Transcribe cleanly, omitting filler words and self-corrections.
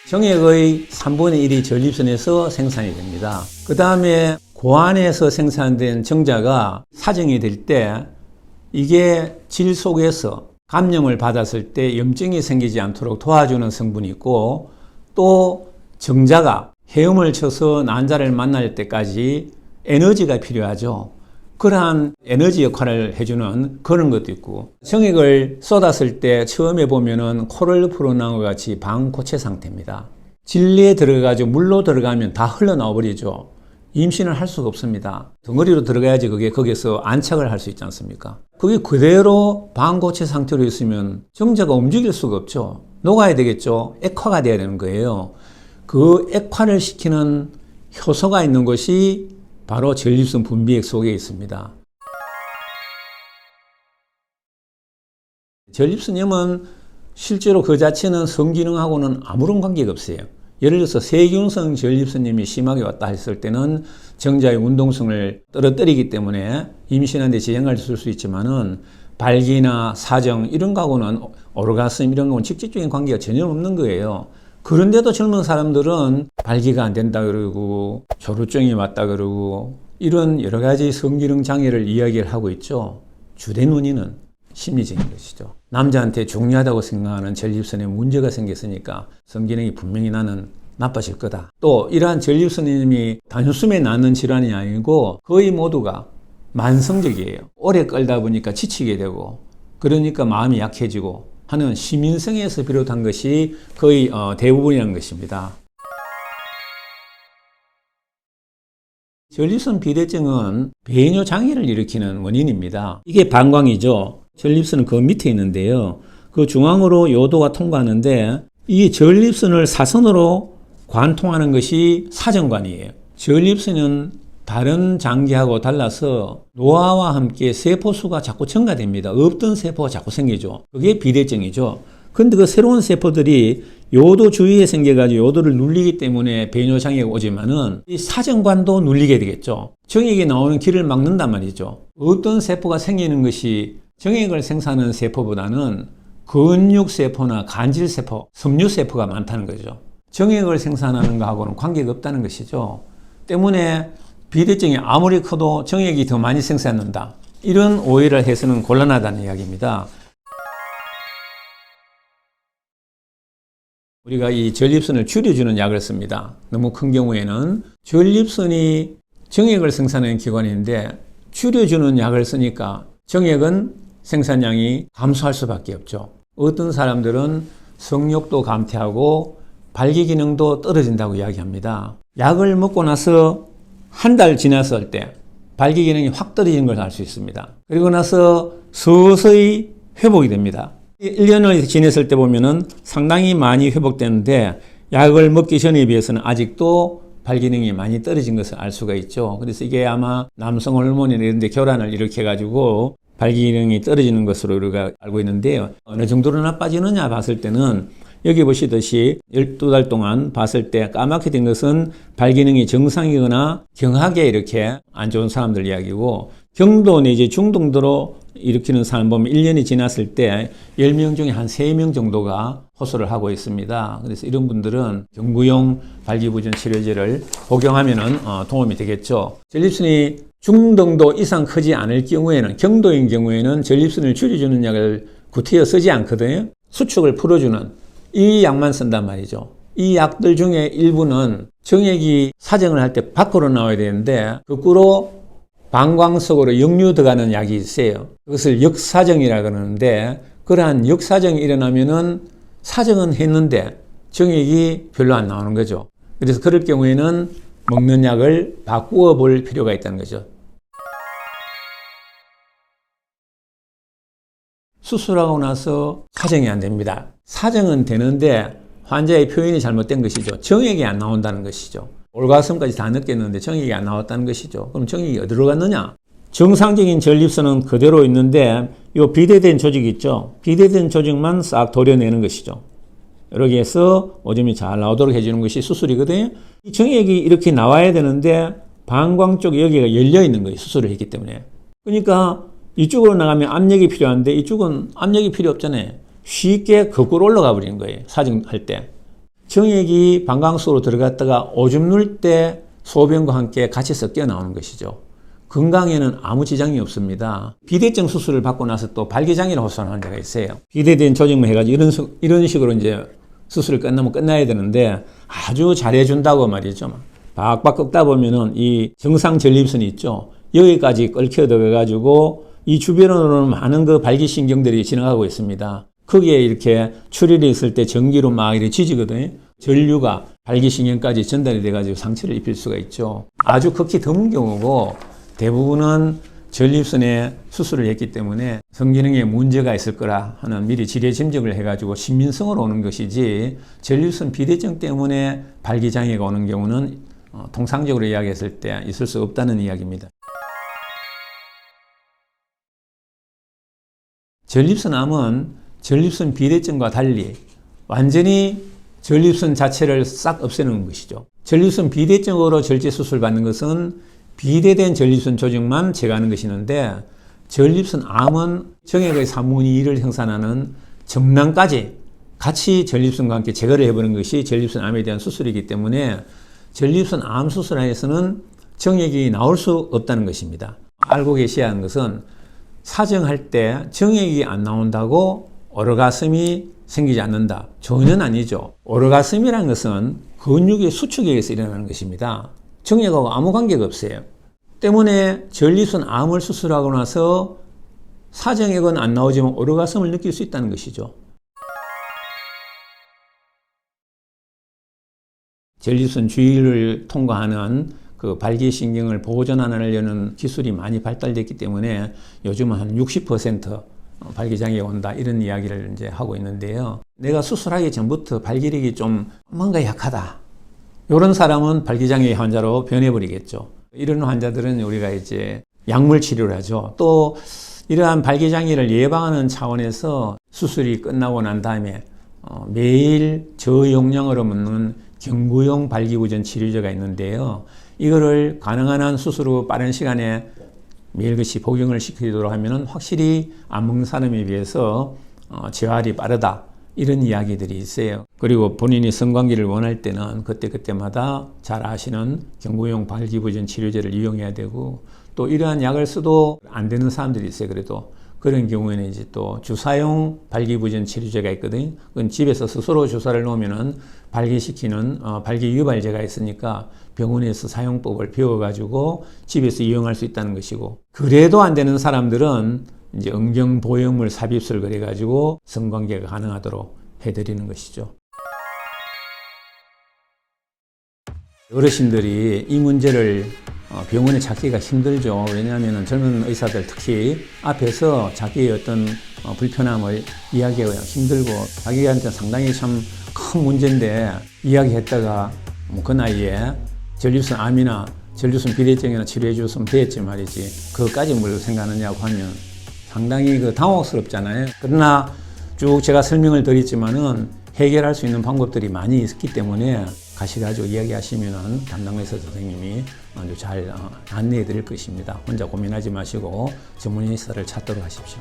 정액의 3분의 1이 전립선에서 생산이 됩니다. 그 다음에 고안에서 생산된 정자가 사정이 될 때 이게 질 속에서 감염을 받았을 때 염증이 생기지 않도록 도와주는 성분이 있고, 또 정자가 헤엄을 쳐서 난자를 만날 때까지 에너지가 필요하죠. 그러한 에너지 역할을 해주는 그런 것도 있고, 정액을 쏟았을 때 처음에 보면은 코를 풀어나온 것 같이 방고체 상태입니다. 진리에 들어가죠. 물로 들어가면 다 흘러나와 버리죠. 임신을 할 수가 없습니다. 덩어리로 들어가야지 그게 거기서 안착을 할 수 있지 않습니까? 그게 그대로 방고체 상태로 있으면 정자가 움직일 수가 없죠. 녹아야 되겠죠. 액화가 돼야 되는 거예요. 그 액화를 시키는 효소가 있는 것이 바로 전립선 분비액 속에 있습니다. 전립선염은 실제로 그 자체는 성기능하고는 아무런 관계가 없어요. 예를 들어서 세균성 전립선염이 심하게 왔다 했을 때는 정자의 운동성을 떨어뜨리기 때문에 임신하는 데 지장을 줄 수 있지만은 발기나 사정 이런 거하고는 오르가슴 이런 거는 직접적인 관계가 전혀 없는 거예요. 그런데도 젊은 사람들은 발기가 안 된다 그러고 조루증이 왔다 그러고 이런 여러 가지 성기능 장애를 이야기를 하고 있죠. 주된 원인은 심리적인 것이죠. 남자한테 중요하다고 생각하는 전립선에 문제가 생겼으니까 성기능이 분명히 나는 나빠질 거다. 또 이러한 전립선염이 단순에 낫는 질환이 아니고 거의 모두가 만성적이에요. 오래 끌다 보니까 지치게 되고 그러니까 마음이 약해지고 하는 시민성에서 비롯한 것이 거의 대부분이라는 것입니다. 전립선 비대증은 배뇨 장애를 일으키는 원인입니다. 이게 방광이죠. 전립선은 그 밑에 있는데요. 그 중앙으로 요도가 통과하는데 이 전립선을 사선으로 관통하는 것이 사정관이에요. 전립선은 다른 장기하고 달라서 노화와 함께 세포수가 자꾸 증가됩니다. 없던 세포가 자꾸 생기죠. 그게 비대증이죠. 근데 그 새로운 세포들이 요도 주위에 생겨가지고 요도를 눌리기 때문에 배뇨장애가 오지만은 이 사정관도 눌리게 되겠죠. 정액이 나오는 길을 막는단 말이죠. 어떤 세포가 생기는 것이 정액을 생산하는 세포보다는 근육세포나 간질세포, 섬유세포가 많다는 거죠. 정액을 생산하는 것하고는 관계가 없다는 것이죠. 때문에 비대증이 아무리 커도 정액이 더 많이 생산한다. 이런 오해를 해서는 곤란하다는 이야기입니다. 우리가 이 전립선을 줄여주는 약을 씁니다. 너무 큰 경우에는 전립선이 정액을 생산하는 기관인데 줄여주는 약을 쓰니까 정액은 생산량이 감소할 수밖에 없죠. 어떤 사람들은 성욕도 감퇴하고 발기 기능도 떨어진다고 이야기합니다. 약을 먹고 나서 한 달 지났을 때 발기 기능이 확 떨어지는 걸 알 수 있습니다. 그리고 나서 서서히 회복이 됩니다. 1년을 지냈을 때 보면은 상당히 많이 회복되는데 약을 먹기 전에 비해서는 아직도 발기능이 많이 떨어진 것을 알 수가 있죠. 그래서 이게 아마 남성 호르몬이나 이런 데 교란을 일으켜가지고 발기능이 떨어지는 것으로 우리가 알고 있는데요. 어느 정도로 나빠지느냐 봤을 때는 여기 보시듯이 12달 동안 봤을 때 까맣게 된 것은 발기능이 정상이거나 경하게 이렇게 안 좋은 사람들 이야기고, 경도 내지 중등도로 일으키는 사람 보면 1년이 지났을 때 10명 중에 한 3명 정도가 호소를 하고 있습니다. 그래서 이런 분들은 경구용 발기부전 치료제를 복용하면 도움이 되겠죠. 전립선이 중등도 이상 크지 않을 경우에는, 경도인 경우에는 전립선을 줄여주는 약을 구태여 쓰지 않거든요. 수축을 풀어주는 이 약만 쓴단 말이죠. 이 약들 중에 일부는 정액이 사정을 할 때 밖으로 나와야 되는데 거꾸로 방광 속으로 역류 들어가는 약이 있어요. 그것을 역사정이라 그러는데, 그러한 역사정이 일어나면은 사정은 했는데 정액이 별로 안 나오는 거죠. 그래서 그럴 경우에는 먹는 약을 바꾸어 볼 필요가 있다는 거죠. 수술하고 나서 사정이 안 됩니다. 사정은 되는데 환자의 표현이 잘못된 것이죠. 정액이 안 나온다는 것이죠. 올가슴까지 다 느꼈는데 정액이 안 나왔다는 것이죠. 그럼 정액이 어디로 갔느냐? 정상적인 전립선은 그대로 있는데 이 비대된 조직 있죠. 비대된 조직만 싹 도려내는 것이죠. 여기에서 오줌이 잘 나오도록 해주는 것이 수술이거든요. 이 정액이 이렇게 나와야 되는데 방광 쪽 여기가 열려 있는 거예요. 수술을 했기 때문에. 그러니까 이쪽으로 나가면 압력이 필요한데 이쪽은 압력이 필요 없잖아요. 쉽게 거꾸로 올라가 버리는 거예요. 사정할 때. 정액이 방광수로 들어갔다가 오줌 누울 때 소변과 함께 같이 섞여 나오는 것이죠. 건강에는 아무 지장이 없습니다. 비대증 수술을 받고 나서 또 발기장애를 호소하는 환자가 있어요. 비대된 조직만 해가지고 이런 식으로 이제 수술을 끝나면 끝나야 되는데 아주 잘해준다고 말이죠. 박박 꺾다 보면은 이 정상 전립선이 있죠. 여기까지 끓여 들어가가지고 이 주변으로는 많은 그 발기신경들이 지나가고 있습니다. 거기에 이렇게 출혈이 있을 때 전기로 막 이렇게 지지거든요. 전류가 발기신경까지 전달이 돼가지고 상처를 입힐 수가 있죠. 아주 극히 드문 경우고 대부분은 전립선에 수술을 했기 때문에 성기능에 문제가 있을 거라 하는 미리 질의 짐작을 해가지고 신민성으로 오는 것이지 전립선 비대증 때문에 발기장애가 오는 경우는 통상적으로 이야기했을 때 있을 수 없다는 이야기입니다. 전립선암은 전립선 비대증과 달리 완전히 전립선 자체를 싹 없애는 것이죠. 전립선 비대증으로 절제 수술 받는 것은 비대된 전립선 조직만 제거하는 것이는데 전립선 암은 정액의 3분의 2를 형성하는 정낭까지 같이 전립선과 함께 제거를 해보는 것이 전립선 암에 대한 수술이기 때문에 전립선 암 수술에서는 정액이 나올 수 없다는 것입니다. 알고 계셔야 하는 것은 사정할 때 정액이 안 나온다고 오르가슴이 생기지 않는다. 전혀 아니죠. 오르가슴이라는 것은 근육의 수축에 의해서 일어나는 것입니다. 정액하고 아무 관계가 없어요. 때문에 전립선 암을 수술하고 나서 사정액은 안 나오지만 오르가슴을 느낄 수 있다는 것이죠. 전립선 주위를 통과하는 그 발기신경을 보존하려는 기술이 많이 발달됐기 때문에 요즘은 한 60% 발기장애가 온다 이런 이야기를 이제 하고 있는데요. 내가 수술하기 전부터 발기력이 좀 뭔가 약하다. 이런 사람은 발기장애 환자로 변해버리겠죠. 이런 환자들은 우리가 이제 약물 치료를 하죠. 또 이러한 발기장애를 예방하는 차원에서 수술이 끝나고 난 다음에 매일 저용량으로 먹는 경구용 발기부전 치료제가 있는데요. 이거를 가능한 한 수술 후 빠른 시간에 매일같이 복용을 시키도록 하면 확실히 안 먹는 사람에 비해서 재활이 빠르다. 이런 이야기들이 있어요. 그리고 본인이 성관계를 원할 때는 그때그때마다 잘 아시는 경구용 발기부전 치료제를 이용해야 되고 또 이러한 약을 써도 안 되는 사람들이 있어요. 그래도 그런 경우에는 이제 또 주사용 발기부전 치료제가 있거든요. 그건 집에서 스스로 주사를 놓으면은 발기시키는 발기 유발제가 있으니까 병원에서 사용법을 배워가지고 집에서 이용할 수 있다는 것이고 그래도 안 되는 사람들은 이제 응경보형물 삽입술 그래가지고 성관계가 가능하도록 해드리는 것이죠. 어르신들이 이 문제를 병원에 찾기가 힘들죠. 왜냐하면 젊은 의사들 특히 앞에서 자기의 어떤 불편함을 이야기하기가 힘들고 자기한테 상당히 참 큰 문제인데 이야기했다가 그 나이에 전립선 암이나 전립선 비대증이나 치료해 줬으면 됐지 말이지. 그것까지 뭘 생각하느냐고 하면 상당히 당혹스럽잖아요. 그러나 쭉 제가 설명을 드렸지만은 해결할 수 있는 방법들이 많이 있기 때문에 가셔가지고 이야기하시면은 담당 의사 선생님이 아주 잘 안내해 드릴 것입니다. 혼자 고민하지 마시고 전문 의사를 찾도록 하십시오.